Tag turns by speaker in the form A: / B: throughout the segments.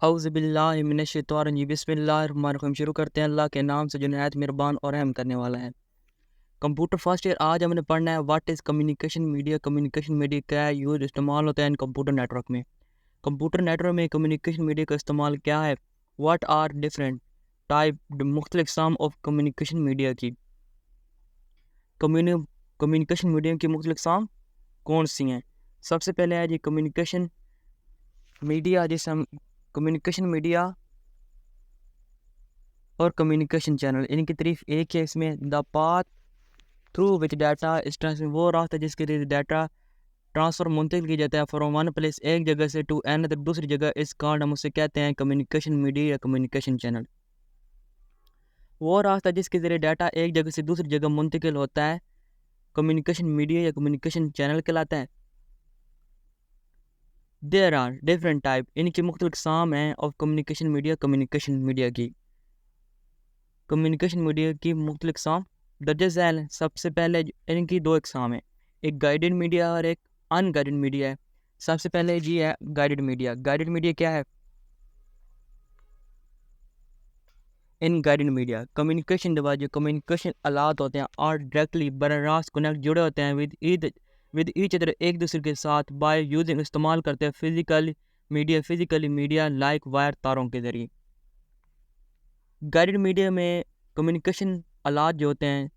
A: औज़ुबिल्लाहि बिस्मिल्लाहिर्रहमानिर्रहीम। शुरू करते हैं अल्लाह के नाम से जो निहायत मेहरबान और रहम करने वाला है। कंप्यूटर फर्स्ट ईयर आज हमने पढ़ना है what is communication media. Communication media क्या है, यूज इस्तेमाल होता है इन कंप्यूटर नेटवर्क में। कंप्यूटर नेटवर्क में कम्युनिकेशन मीडिया का इस्तेमाल क्या है, व्हाट आर डिफरेंट टाइप मुख्तलिफ इक़साम ऑफ कम्युनिकेशन मीडिया की। कम्युनिकेशन मीडिया की मुख्तलिफ इक़साम कौन सी हैं। सबसे पहले है जी कम्युनिकेशन मीडिया, जिसे हम कम्युनिकेशन मीडिया और कम्युनिकेशन चैनल इनकी तारीफ एक है। इसमें the path through which data इस ट्रांसफर, वो रास्ता जिसके जरिए डाटा ट्रांसफ़र मुंतकिल किया जाता है फ्रॉम वन प्लेस, एक जगह से, टू अनदर दूसरी जगह। इस कार्ड हम उसे कहते हैं कम्युनिकेशन मीडिया या कम्युनिकेशन चैनल। वो रास्ता जिसके जरिए डाटा एक जगह से दूसरी जगह मुंतकिल होता है कम्युनिकेशन मीडिया या कम्युनिकेशन चैनल कहलाता है। देयर आर डिफरेंट टाइप, इनकी मुख्तलिफ इक़साम हैं ऑफ कम्युनिकेशन मीडिया की। कम्युनिकेशन मीडिया की मुख्तलिफ इक़साम दर्ज झैल हैं। सबसे पहले इनकी दो इक़साम हैं, एक गाइडेड मीडिया और एक अनगाइडेड मीडिया है। सबसे पहले जी है गाइडेड मीडिया। गाइडेड मीडिया क्या है? इन गाइडेड मीडिया कम्युनिकेशन डिवाइस, जो कम्युनिकेशन आलात होते हैं, और डायरेक्टली बर रास्त कनेक्ट जुड़े होते हैं विद ईच अदर, एक दूसरे के साथ, बाय यूजिंग इस्तेमाल करते हैं फिजिकली मीडिया लाइक वायर, तारों के ज़रिए। गाइडेड मीडिया में कम्युनिकेशन आलात जो होते हैं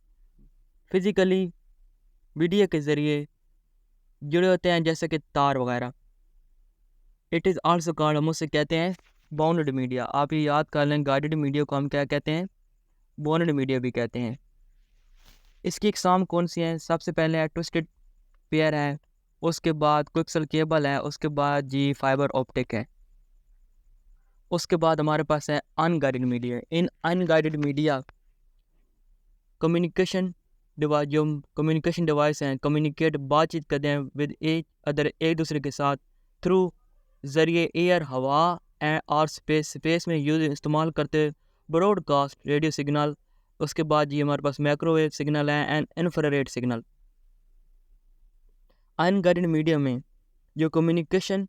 A: फिज़िकली मीडिया के ज़रिए जुड़े होते हैं, जैसे कि तार वगैरह। इट इज़ आल्सो कॉल्ड, हम उसे कहते हैं बाउंडेड मीडिया। आप ये याद कर लें, गाइडेड मीडिया को हम क्या कहते हैं, बाउंडेड मीडिया भी कहते हैं। इसकी इक़साम कौन सी हैं? सबसे पहले है ट्विस्टेड पेयर है, उसके बाद कोएक्सियल केबल है, उसके बाद जी फाइबर ऑप्टिक है, उसके बाद हमारे पास है अनगाइडेड मीडिया। इन अनगाइडेड मीडिया कम्युनिकेशन डिवाइस, जो कम्युनिकेशन डिवाइस हैं, कम्युनिकेट बातचीत करते हैं विद एच अदर, एक दूसरे के साथ, थ्रू ज़रिए एयर, हवा एंड और स्पेस में यूज इस्तेमाल करते ब्रॉडकास्ट रेडियो सिग्नल। उसके बाद ये हमारे पास माइक्रोवेव सिग्नल है and infrared signal. Unguided media में जो कम्युनिकेशन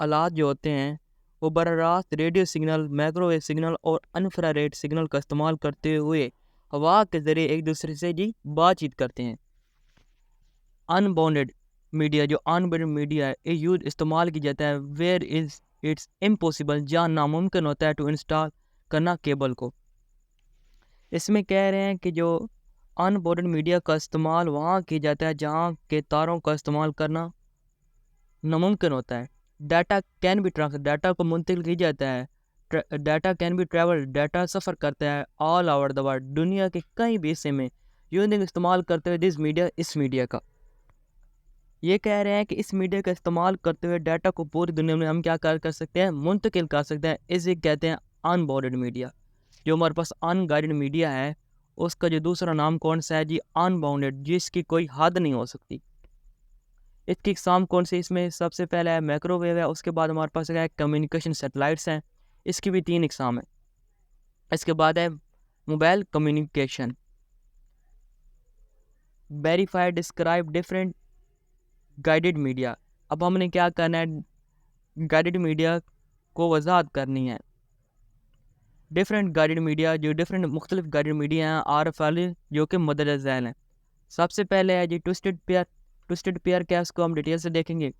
A: आलात जो होते हैं वो बर रास्त रेडियो सिग्नल, माइक्रोवेव सिग्नल और इंफ्रारेड सिग्नल का इस्तेमाल करते हुए हवा के ज़रिए एक दूसरे से जी बातचीत करते हैं। अनबाउंडेड मीडिया, जो अनबाउंडेड मीडिया है, ये यूज इस्तेमाल किया जाता है वेयर इज़ इट्स इम्पॉसिबल, जहाँ नामुमकिन होता है टू इंस्टॉल करना केबल को। इसमें कह रहे हैं कि जो अनबाउंडेड मीडिया का इस्तेमाल वहाँ किया जाता है जहाँ के तारों का इस्तेमाल करना नामुमकिन होता है। Data can be transfer, data को मुंतकिल किया जाता है। Data can be travel, data सफ़र करता है ऑल ओवर द वर्ल्ड, दुनिया के कई भी हिस्से में यूजिंग इस्तेमाल करते हुए दिस मीडिया, इस मीडिया का। ये कह रहे हैं कि इस मीडिया का इस्तेमाल करते हुए डाटा को पूरी दुनिया में हम क्या कर सकते हैं, मुंतकिल कर सकते हैं। इसे कहते हैं अनबाउंडेड मीडिया। जो हमारे पास अनगाइडेड मीडिया है उसका जो दूसरा नाम कौन सा है जी, अनबाउंडेड, जिसकी कोई हद नहीं हो सकती। इसकी इक़साम कौन सी? इसमें सबसे पहला है माइक्रोवेव है, उसके बाद हमारे पास है कम्युनिकेशन सैटेलाइट्स हैं, इसकी भी 3 इक़साम है। इसके बाद है mobile communication. Verify describe different guided media. अब हमने क्या करना है, गाइडेड मीडिया को वजाहत करनी है। डिफरेंट गाइडेड मीडिया, जो डिफरेंट मुख्तलिफ गाइडेड मीडिया हैं आर वाले, जो कि मदद झैल हैं। सबसे पहले है जी ट्विस्टेड पेयर। ट्विस्टेड पेयर क्या है, इसको हम डिटेल से देखेंगे।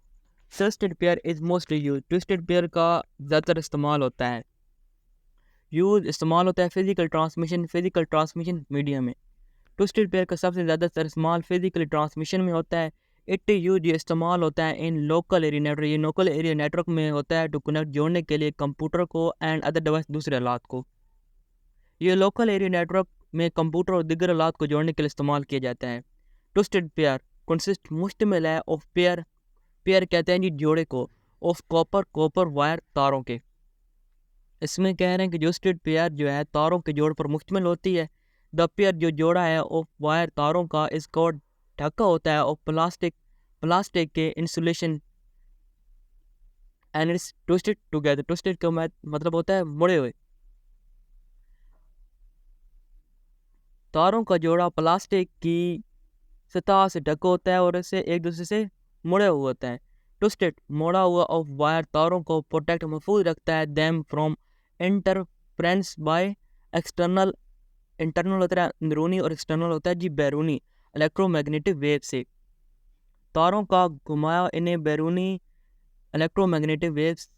A: Twisted pair is mostly use, twisted pair का ज़्यादातर इस्तेमाल होता है, फिजिकल ट्रांसमिशन मीडिया में। ट्विस्टेड पेयर का सबसे ज़्यादातर इस्तेमाल फिजिकल ट्रांसमिशन में होता है। इट यूज, ये इस्तेमाल होता है इन लोकल एरिया नेटवर्क, ये लोकल एरिया नेटवर्क में होता है टू कनेक्ट, जोड़ने के लिए कंप्यूटर को एंड अदर डिवाइस, दूसरे आलात को। ये लोकल एरिया नेटवर्क में कंप्यूटर और दीगर आलात को जोड़ने के लिए इस्तेमाल किया जाता है। ट्विस्टेड पेयर कंसिस्ट मुश्तमिल है ऑफ पेयर, पेयर कहते हैं जी जोड़े को, ऑफ कॉपर वायर, तारों के। इसमें कह रहे हैं कि जो ट्विस्टेड पेयर जो है तारों के जोड़ पर मुश्तमिल होती है। द पेयर, जो जोड़ा है ऑफ वायर, तारों का, इस कवर, ढका होता है और प्लास्टिक के insulation and it's twisted together. Twisted का मतलब होता है मुड़े हुए। तारों का जोड़ा प्लास्टिक की सतह से ढका होता है और इसे एक दूसरे से मुड़े हुए होता है। ट्विस्टेड मोड़ा हुआ ऑफ वायर तारों को प्रोटेक्ट महफूज रखता है them from interference by external. Internal होता है अंदरूनी और एक्सटर्नल होता है जी बैरूनी इलेक्ट्रोमैग्नेटिक वेव से। तारों का घुमाया इन्हें बैरूनी इलेक्ट्रोमैग्नेटिक वेव्स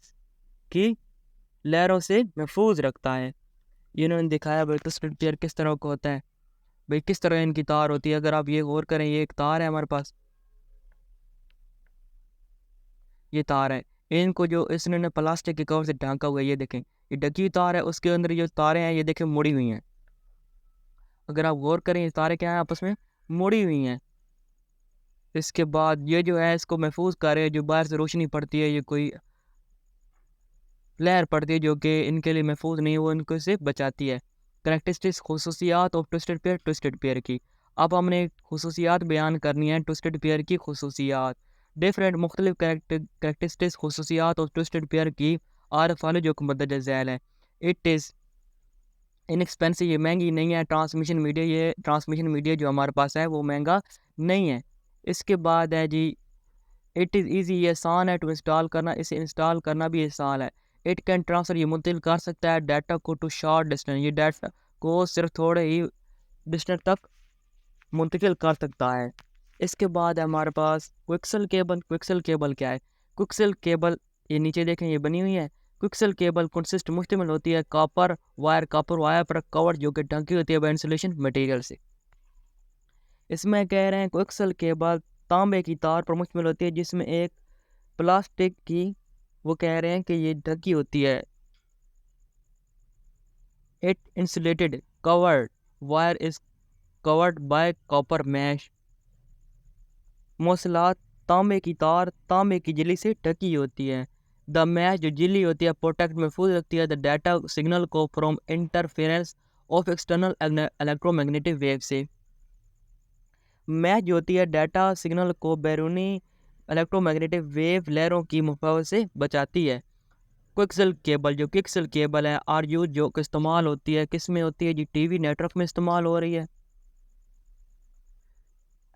A: की लहरों से महफूज रखता है। इन्होंने दिखाया भाई ट्विस्टेड पेयर किस तरह का होता है, भाई किस तरह इनकी तार होती है। अगर आप ये गौर करें, ये एक तार है हमारे पास, ये तार है, इनको जो इसने प्लास्टिक के कवर से ढका हुआ है, ये देखें ये ढकी हुई तार है, उसके अंदर जो तारें हैं ये देखें मुड़ी हुई हैं। अगर आप गौर करें ये तारें क्या हैं, आपस में मुड़ी हुई हैं। इसके बाद ये जो है इसको महफूज कर रहे हैं, जो बाहर से रोशनी पड़ती है, ये कोई लहर पड़ती है जो कि इनके लिए महफूज नहीं, वो इनको से बचाती है। करेक्टरिस्टिक्स खसूसियात ऑफ ट्विस्टेड पेयर की। अब हमने खसूसियात बयान करनी है ट्विस्टेड पेयर की खसूसियात। डिफरेंट मुख्तलिफ करेक्टरिस्टिक्स खसूसियात ऑफ ट्विस्टेड पेयर की आर फॉलो जो मदद झैल है। इट इज़ इनएक्सपेंसिव, ये महंगी नहीं है। ट्रांसमिशन मीडिया, ये ट्रांसमिशन मीडिया जो हमारे पास है वो महंगा नहीं है। इसके बाद है जी इट इज़ ईजी, ये आसान है टू इंस्टॉल करना, इसे इंस्टॉल करना भी आसान है। इट कैन ट्रांसफ़र, ये मुंतकिल कर सकता है डाटा को टू शॉर्ट डिस्टेंस, ये डाटा को सिर्फ थोड़े ही डिस्टेंस तक मुंतकिल कर सकता है। इसके बाद है हमारे पास क्विक्सल केबल। क्विक्सल केबल क्या है? क्विक्सल केबल ये नीचे देखें ये बनी हुई है। क्विक्सल केबल कंसिस्ट मुश्तमिल होती है कॉपर वायर पर कवर जो कि ढकी होती है इंसुलेशन मटेरियल से। इसमें कह रहे हैं क्विक्सल केबल तांबे की तार पर मुश्तमिल होती है जिसमें एक प्लास्टिक की, वो कह रहे हैं कि ये ढकी होती है। It insulated covered wire is covered by copper mesh. मौसलात तांबे की तार तांबे की झिल्ली से ढकी होती है। द मैश जो झिल्ली होती है प्रोटेक्ट महफूज रखती है द डाटा सिग्नल को from interference of external electromagnetic wave से। मैच जो होती है डाटा सिग्नल को बैरूनी इलेक्ट्रोमैग्नेटिक वेव लहरों की मुफावत से बचाती है। क्विक्सल केबल, जो क्विक्सल केबल है आर यू जो इस्तेमाल होती है किस में होती है जी टीवी नेटवर्क में इस्तेमाल हो रही है।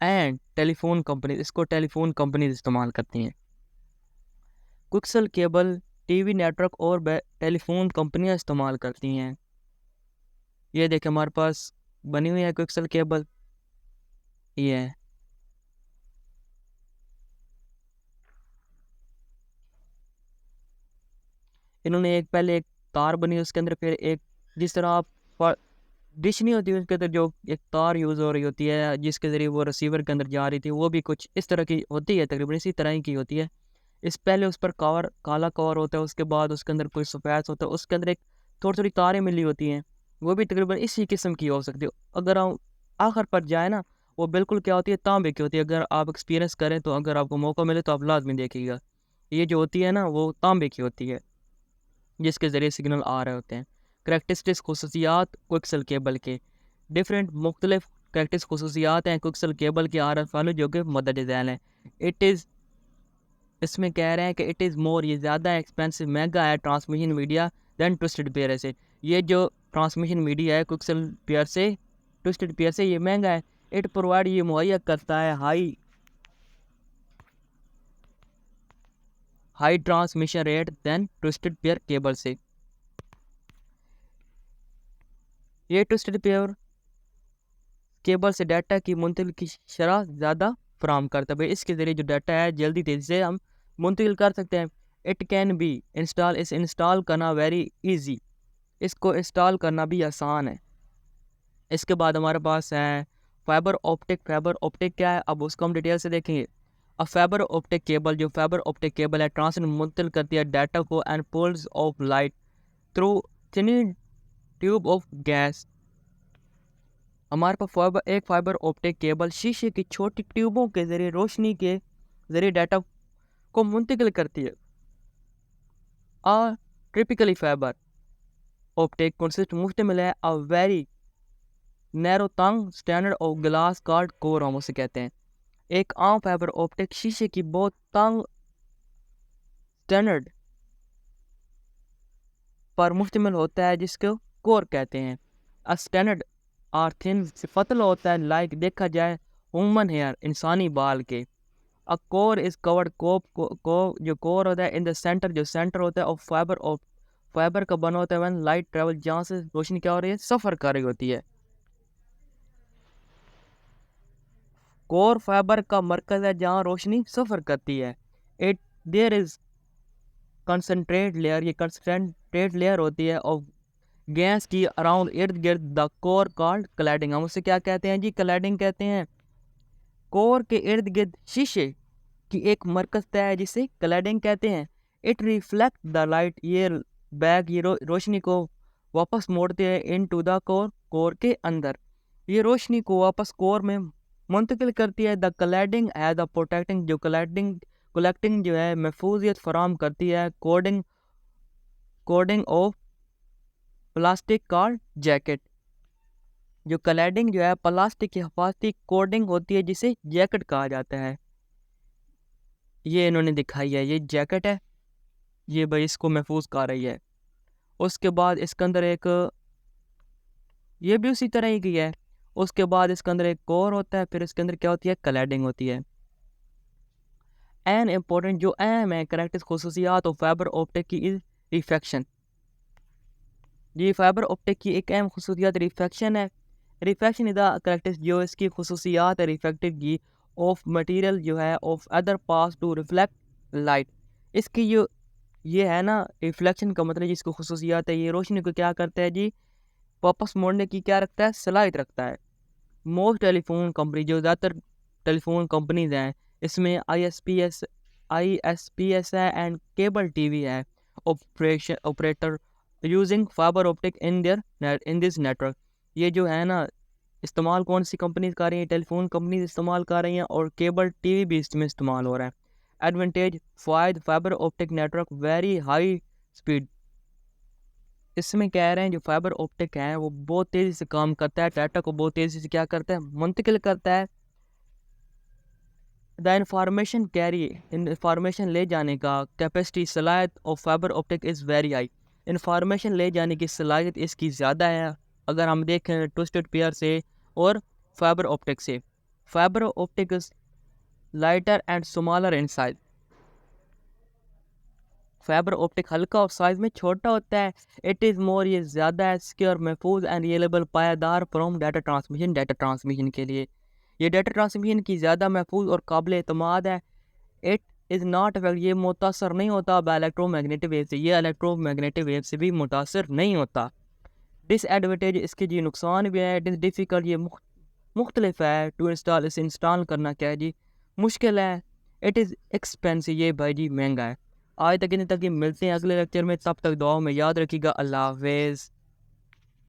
A: एंड टेलीफोन कंपनी, इसको टेलीफोन कंपनी इस्तेमाल करती हैं। क्विक्सल केबल टीवी नेटवर्क और टेलीफोन कंपनियां इस्तेमाल करती हैं। ये देखें हमारे पास बनी हुई है क्विक्सल केबल, ये है। इन्होंने एक पहले एक तार बनी उसके अंदर फिर एक, जिस तरह आप डिश नहीं होती उसके अंदर जो एक तार यूज़ हो रही होती है जिसके ज़रिए वो रिसीवर के अंदर जा रही थी, वो भी कुछ इस तरह की होती है, तकरीबन इसी तरह ही की होती है। इस पहले उस पर कवर काला कवर होता है, उसके बाद उसके अंदर कोई सफ़ेद होता है, उसके अंदर एक थोड़ी थोड़ी तारें मिली होती हैं, वो भी तकरीबन इसी किस्म की हो सकती है। अगर हम आखिर पर जाए ना, वो बिल्कुल क्या होती है तांबे की होती है। अगर आप एक्सपीरियंस करें तो अगर आपको मौका मिले तो आप लाजमी देखिएगा, ये जो होती है ना वो तांबे की होती है जिसके ज़रिए सिग्नल आ रहे होते हैं। करेक्टरिस्टिक्स खसूसियात क्विक्सल केबल के। डिफरेंट मुख्तलिफ करेक्टरिस्टिक्स खसूसियात हैं क्विक्सल केबल के आर एफ वाले जो कि मदद झैल हैं। इट इज़, इसमें कह रहे हैं कि इट इज़ मोर, ये ज़्यादा एक्सपेंसिव महंगा है transmission media than twisted pair से। ये जो ट्रांसमिशन मीडिया है क्विक्सल पेयर से, ट्विस्टेड पेयर से ये महंगा है। इट प्रोवाइड, ये मुहैया करता है high transmission rate than twisted pair cable से। ये ट्विस्टेड पेयर केबल से डाटा की मुंतकिल की शरह ज़्यादा फराम करता है। भाई इसके ज़रिए जो डाटा है जल्दी तेज़ी से हम मुंतकिल कर सकते हैं। इट कैन बी इंस्टॉल, इसे इंस्टॉल करना वेरी इजी, इसको इंस्टॉल करना भी आसान है। इसके बाद हमारे पास है फाइबर ऑप्टिक। फाइबर ऑप्टिक क्या है, अब उसको हम डिटेल से देखेंगे। अब फाइबर ऑप्टिक केबल, जो फाइबर ऑप्टिक केबल है ट्रांसमिट मुंतकिल करती है डाटा को and pulses of light through thin tube of gas. हमारे पास एक फाइबर ऑप्टिक केबल शीशे की छोटी ट्यूबों के ज़रिए रोशनी के ज़रिए डाटा को मुंतकिल करती है। और टिपिकली फाइबर ऑप्टिक कंसिस्ट मुश्तमिल है अ वेरी नैरो तंग standard of glass card core, हम उसे कहते हैं। एक आम फाइबर ऑप्टिक शीशे की बहुत तंग स्टैंडर्ड पर मुश्तमिल होता है जिसको कोर कहते हैं। अ स्टैंडर्ड आर थिन से पतला होता है, लाइक देखा जाए ह्यूमन हेयर, इंसानी बाल के। अ कोर इज कवर्ड को जो कोर होता है इन द सेंटर, जो सेंटर होता है ऑफ फाइबर का बना होता है व्हेन लाइट ट्रेवल, जहाँ से रोशनी क्या हो रही है, सफ़र कर रही होती है। कोर फाइबर का मरकज है जहाँ रोशनी सफ़र करती है। It there is concentrate layer, ये कंसनट्रेट लेयर होती है ऑफ गैस की अराउंड इर्द गिर्द द कोर कॉल्ड क्लैडिंग। हम उसे क्या कहते हैं जी, क्लैडिंग कहते हैं। कोर के इर्द गिर्द शीशे की एक मरकज तय है जिसे क्लैडिंग कहते हैं। इट रिफ्लेक्ट द लाइट, ये बैग ये रोशनी को वापस मोड़ते हैं इन टू द कोर के अंदर, ये रोशनी को वापस कोर में मुंतकिल करती है। द क्लैडिंग है द प्रोटेक्टिंग, जो कलेक्टिंग जो है महफूजियत फराम करती है। Coding of plastic called jacket, जो क्लैडिंग जो है प्लास्टिक की हिफाजती कोडिंग होती है जिसे जैकेट कहा जाता है। ये इन्होंने दिखाई है, ये जैकेट है, ये भाई इसको महफूज कर रही है। उसके बाद इसके अंदर एक, ये भी उसी तरह ही की है। उसके बाद इसके अंदर एक कोर होता है, फिर इसके अंदर क्या होती है, क्लैडिंग होती है। एन इम्पोर्टेंट जो अहम है करैक्टर्स खुसूसियात और फाइबर ऑप्टिक की रिफ्रैक्शन। ये फाइबर ऑप्टिक की एक अहम खुसूसियात रिफ्रैक्शन है। रिफ्रैक्शन इज द करैक्टर्स, जो इसकी खुसूसियात है रिफ्रैक्टिव की, ऑफ मटेरियल जो है of other pass to reflect light. इसकी जो ये है ना रिफ्लेक्शन का मतलब जिसको खुसूसियात है, ये रोशनी को क्या करता है जी, वापस मोड़ने की क्या रखता है, सलाहियत रखता है। मोस्ट टेलीफोन कंपनी, जो ज़्यादातर टेलीफोन कंपनीज हैं, इसमें ISPs है एंड केबल टीवी है, operator using fibre optic in this network. ये जो है ना इस्तेमाल कौन सी कंपनीज कर रही हैं, टेलीफोन कंपनीज इस्तेमाल कर रही हैं, और केबल टीवी भी इसमें इस्तेमाल हो रहा है। Advantage, fibre optic network very high speed. इसमें कह रहे हैं जो फाइबर ऑप्टिक है वो बहुत तेज़ी से काम करता है, डाटा को बहुत तेज़ी से क्या करता है, मुंतकिल करता है। द इंफॉर्मेशन ले जाने का कैपेसिटी, सलाहियत of fibre optic is very high. Information ले जाने की सलाहियत इसकी ज़्यादा है अगर हम देखें ट्विस्टेड पेयर से और फाइबर ऑप्टिक से। Fibre optic is lighter and smaller in size. Fibre optic हल्का और साइज में छोटा होता है। इट इज़ मोर, ये ज़्यादा है, सिक्योर, महफूज एंड रिलायबल, पायादार फ्रॉम डाटा ट्रांसमिशन के लिए। ये डाटा ट्रांसमिशन की ज़्यादा महफूज और काबिल एतमाद है। इट इज़ नॉट अफेक्ट, ये मुतासर नहीं होता बाय इलेक्ट्रोमैग्नेटिक वेव से, ये इलेक्ट्रोमैग्नेटिक वेव से भी मुतासर नहीं होता। डिसएडवांटेज, इसके जी नुकसान भी है। इट इज़ डिफ़िकल्ट, ये मुख्तलिफ है। टू इंस्टॉल, इसे इंस्टॉल करना क्या है जी, मुश्किल है। इट इज़ एक्सपेंसिव, ये भाई जी महंगा है। आज तक इतने तक ये मिलते हैं अगले लेक्चर में, तब तक दुआओं में याद रखिएगा। अल्लाह हाफ़िज़।